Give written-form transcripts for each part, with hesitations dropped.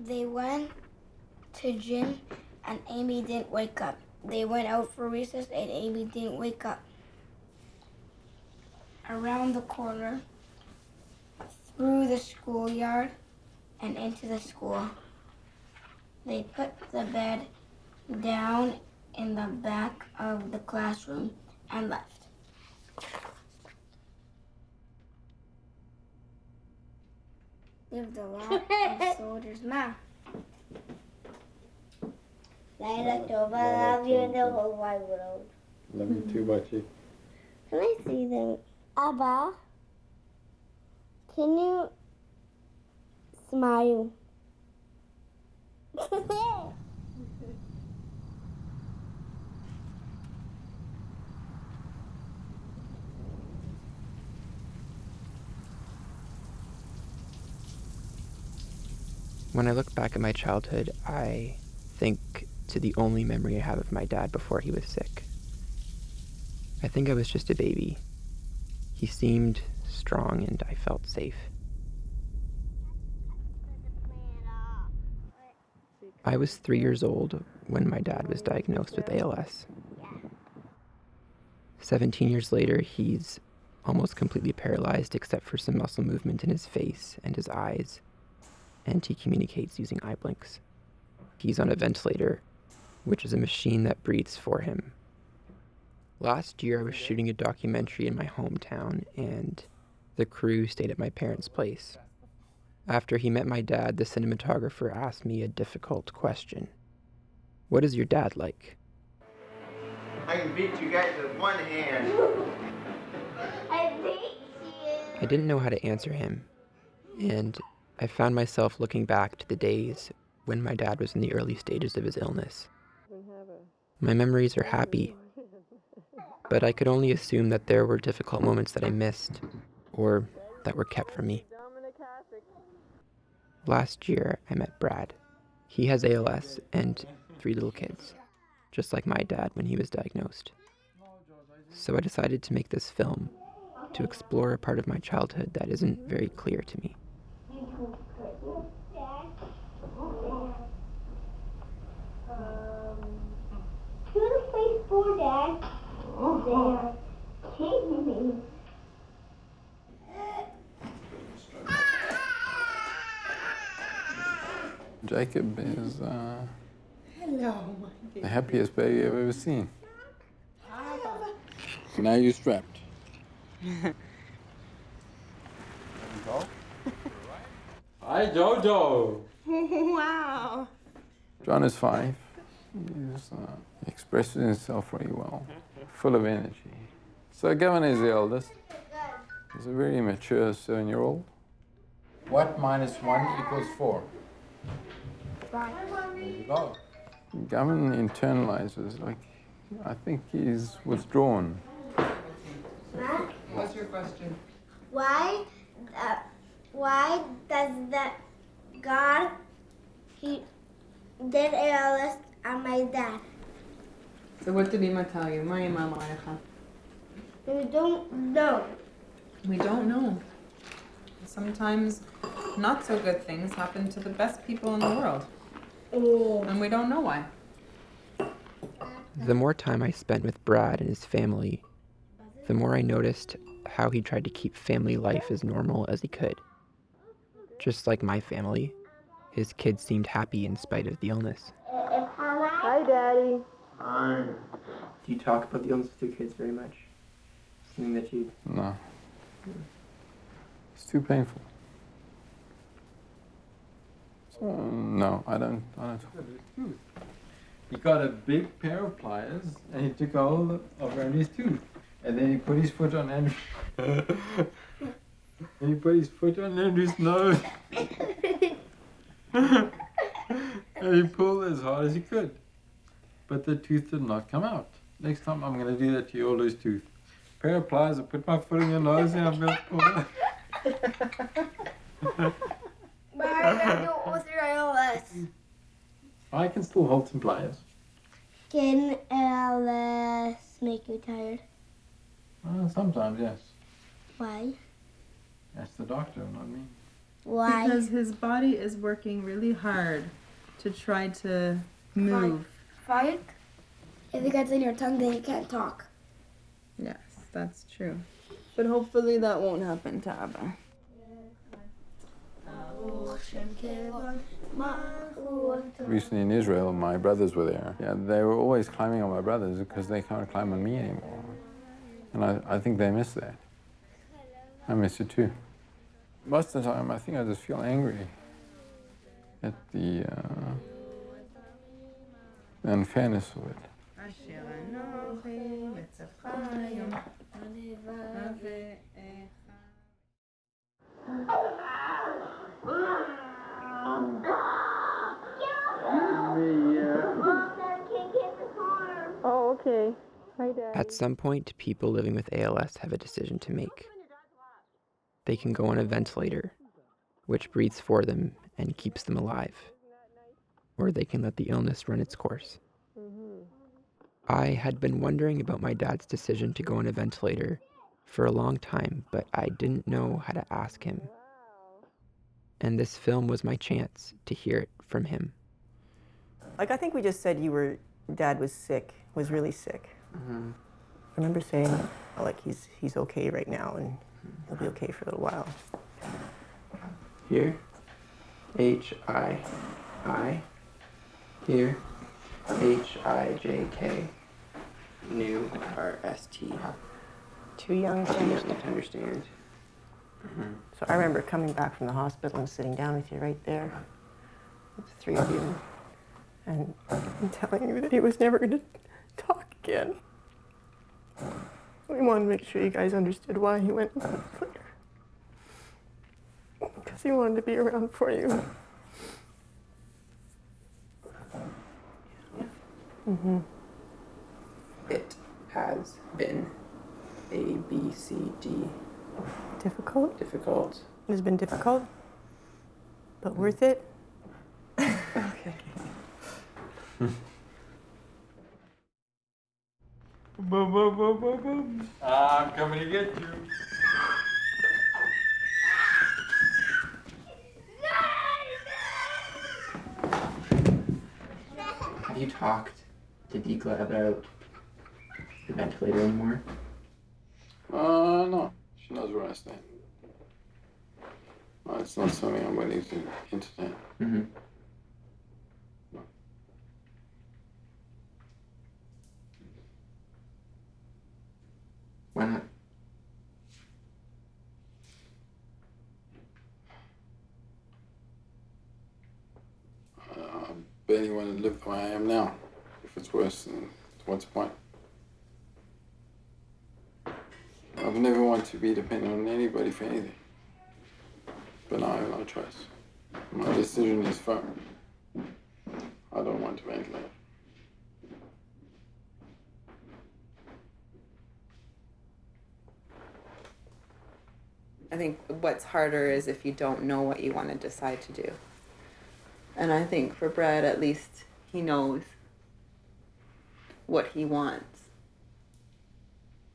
They went to gym and Amy didn't wake up. They went out for recess and Amy didn't wake up. Around the corner, through the schoolyard, and into the school. They put the bed down in the back of the classroom and left. Lived a lot of soldiers' ma. Laila Tova, love you in the whole wide world. Love you too, Bachi. Can I see them? Abba, can you smile? When I look back at my childhood, I think to the only memory I have of my dad before he was sick. I think I was just a baby. He seemed strong and I felt safe. I was 3 years old when my dad was diagnosed with ALS. 17 years later, he's almost completely paralyzed except for some muscle movement in his face and his eyes, and he communicates using eye blinks. He's on a ventilator, which is a machine that breathes for him. Last year, I was shooting a documentary in my hometown, and the crew stayed at my parents' place. After he met my dad, the cinematographer asked me a difficult question. What is your dad like? I can beat you guys with one hand. I beat you. I didn't know how to answer him, and I found myself looking back to the days when my dad was in the early stages of his illness. My memories are happy, but I could only assume that there were difficult moments that I missed, or that were kept from me. Last year, I met Brad. He has ALS and 3 little kids, just like my dad when he was diagnosed. So I decided to make this film to explore a part of my childhood that isn't very clear to me. To the place for Dad. There. Take me. Jacob is Hello, my the happiest baby I've ever seen. Now you're strapped. Hi, Jojo. Wow. John is 5. He's expresses himself very well, full of energy. So Gavin is the eldest. He's a very mature 7-year-old. What minus 1 equals 4? There you go. Gavin internalizes, like, I think he's withdrawn. What's your question? Why does that God, he did ALS on my dad? So what did Ima tell you? My Ima Ma'acha. We don't know. We don't know. Sometimes not so good things happen to the best people in the world. And we don't know why. The more time I spent with Brad and his family, the more I noticed how he tried to keep family life as normal as he could. Just like my family, his kids seemed happy in spite of the illness. Hi, Daddy. Hi. Do you talk about the illness with your kids very much? Something that you... No. It's too painful. So, no, I don't. He got a big pair of pliers and he took hold of Andy's tooth. And then he put his foot on Andrew. And he put his foot on Andrew's nose. And he pulled as hard as he could. But the tooth did not come out. Next time I'm going to do that to your loose tooth. Pair of pliers, I put my foot in your nose and I'm going to pull it. But how did I do it with your ALS? I can still hold some pliers. Can ALS make you tired? Sometimes, yes. Why? That's the doctor, not me. Why? Because his body is working really hard to try to move. Fight? If it gets in your tongue, then you can't talk. Yes, that's true. But hopefully that won't happen to Abba. Recently in Israel, my brothers were there. Yeah, they were always climbing on my brothers because they can't climb on me anymore. And I think they miss that. I miss it too. Most of the time, I think I just feel angry at the unfairness of it. Oh, okay. Hi, Dad. At some point, people living with ALS have a decision to make. They can go on a ventilator, which breathes for them and keeps them alive, or they can let the illness run its course. I had been wondering about my dad's decision to go on a ventilator for a long time, but I didn't know how to ask him. And this film was my chance to hear it from him. Like, I think we just said Dad was sick, was really sick. Mm-hmm. I remember saying, like, he's okay right now and he'll be okay for a little while. Here, H-I-I. Here, H-I-J-K. New, R-S-T. Too young to understand. Understand. Mm-hmm. So I remember coming back from the hospital and sitting down with you right there, with the three of you, and telling you that he was never going to talk again. We wanted to make sure you guys understood why he went on the ventilator. Because he wanted to be around for you. Mm-hmm. It has been A, B, C, D. Difficult? Difficult. It has been difficult, but worth it. Okay. Boom, boom, boom, boom, boom. I'm coming to get you. Have you talked to Dikla about the ventilator anymore? No. She knows where I stand. It's not something I'm willing to entertain. Mm-hmm. Why not? I barely want to live the way I am now. If it's worse, then what's the point? I've never wanted to be dependent on anybody for anything. But now I have no choice. My decision is firm. I don't want to ventilate. I think what's harder is if you don't know what you want to decide to do. And I think for Brad, at least, he knows what he wants.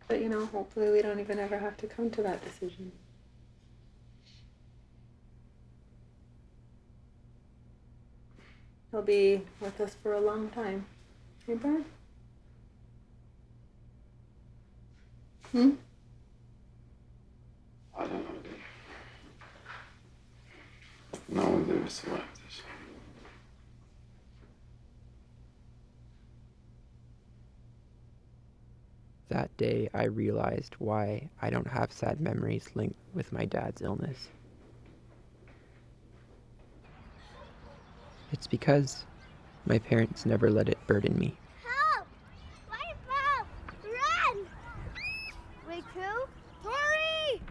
But, hopefully we don't even ever have to come to that decision. He'll be with us for a long time. Hey, Brad? I don't know, dude. No one's ever survived this. That day, I realized why I don't have sad memories linked with my dad's illness. It's because my parents never let it burden me. Help! Light bulb! Run! Wait, who? Tori!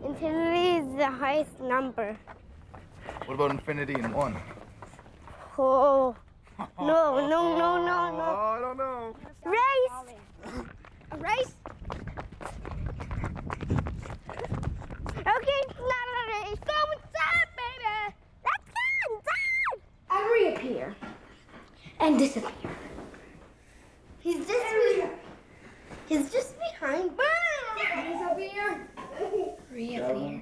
Infinity is the highest number. What about infinity and 1? Oh. No. I don't know. Race! A race? Okay, it's not a race. Go inside, baby! That's fun! I reappear and disappear. He's disappeared. He's just behind. He's over here. Hurry up here.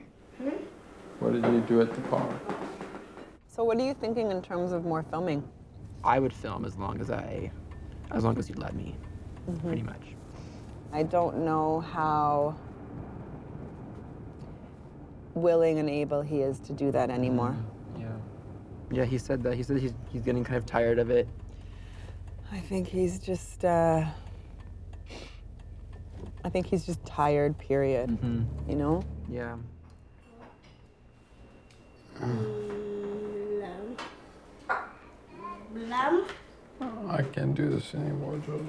What did you do at the park? So what are you thinking in terms of more filming? I would film as long as you'd let me, pretty much. I don't know how willing and able he is to do that anymore. Yeah, he said that. He said he's getting kind of tired of it. I think he's just tired, period. You know? Yeah. Blum. I can't do this anymore, Joe.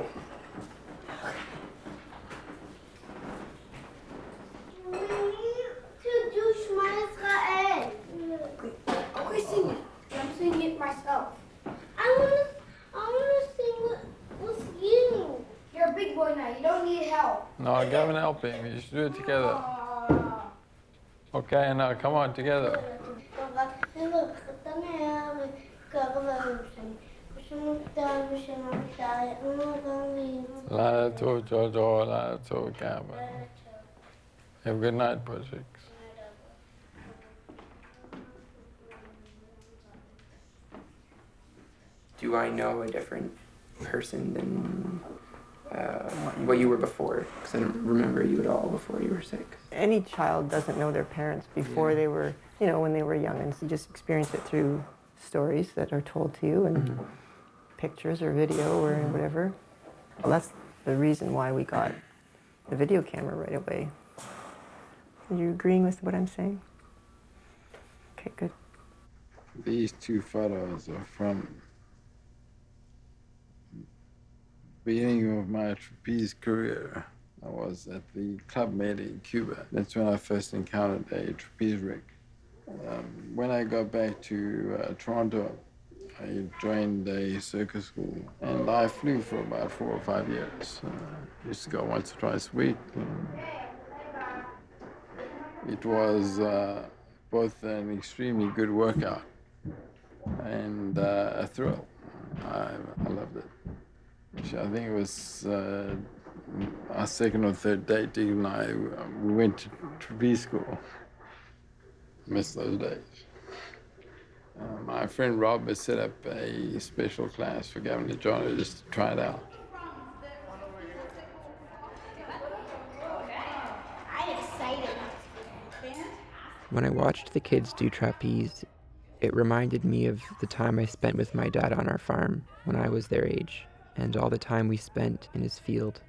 Okay, sing it. I'm singing it myself. I wanna sing with you. You're a big boy now. You don't need help. No, Gavin, help him. You should do it together. Okay, now come on, together. Lato Jojo, Lato Gavin. Have a good night, projects. Do I know a different person than what you were before? Because I don't remember you at all before you were 6. Any child doesn't know their parents before they were, when they were young, and so you just experience it through stories that are told to you and pictures or video or whatever. Well, that's the reason why we got the video camera right away. Are you agreeing with what I'm saying? Okay, good. These 2 photos are from beginning of my trapeze career. I was at the Club Med in Cuba. That's when I first encountered a trapeze rig. When I got back to Toronto, I joined a circus school, and I flew for about 4 or 5 years. Used to go once or twice a week. It was both an extremely good workout and a thrill. I loved it. I think it was our second or third date, Dig and I, we went to trapeze school. Miss those days. My friend Rob has set up a special class for Gavin and John just to try it out. I'm excited. When I watched the kids do trapeze, it reminded me of the time I spent with my dad on our farm when I was their age, and all the time we spent in his field.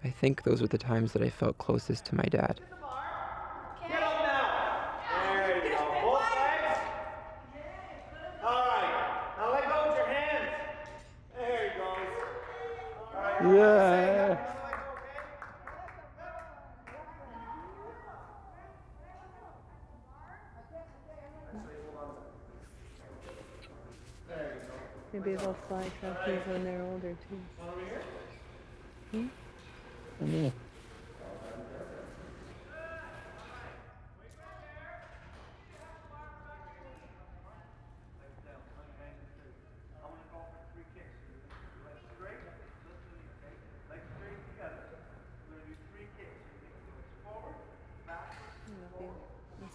I think those were the times that I felt closest to my dad. Get up now. There you go. Both legs. All right. Now let go with your hands. There he goes. All right. Yeah. Maybe they'll fly trapeze when they're older too. I'm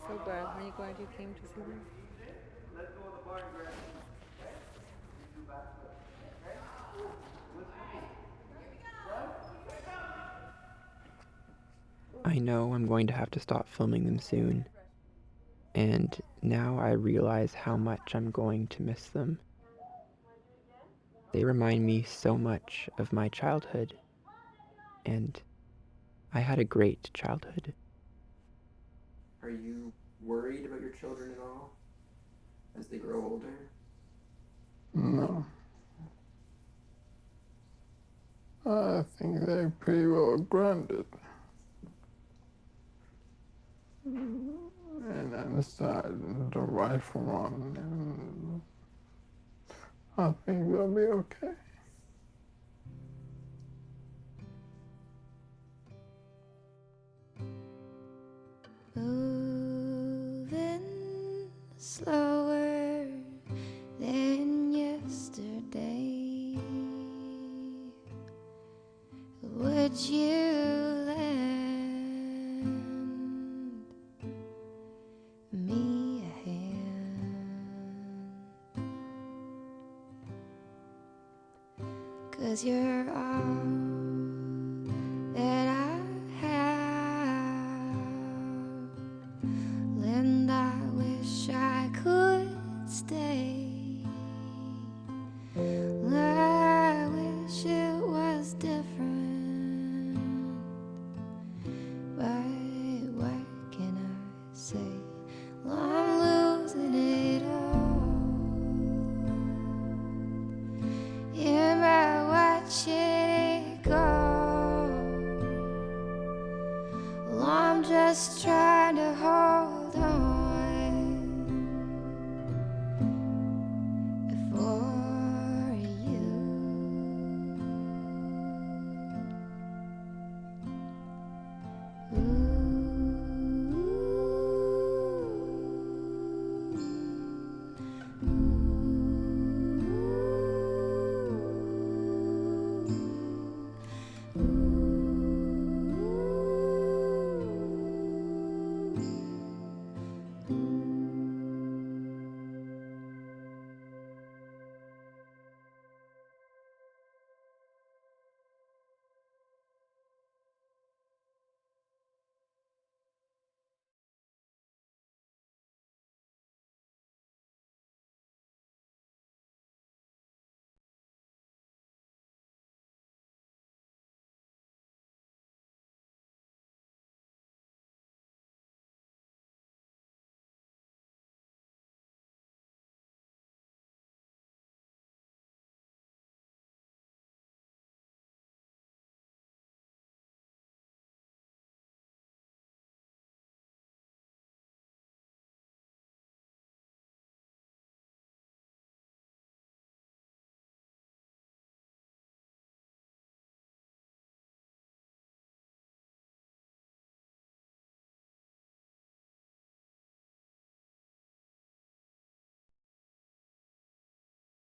so glad. Are you glad you came to see them? I know I'm going to have to stop filming them soon, and now I realize how much I'm going to miss them. They remind me so much of my childhood, and I had a great childhood. Are you worried about your children at all as they grow older? No. I think they're pretty well grounded. And understand the right from wrong. And I think they'll be okay. Moving slower than yesterday. would you lend me a hand? 'Cause you're all that I have, and I wish I could stay. I wish it was different, but what can I say? Well, I'm losing it all. Am I watching it go? Well, I'm just trying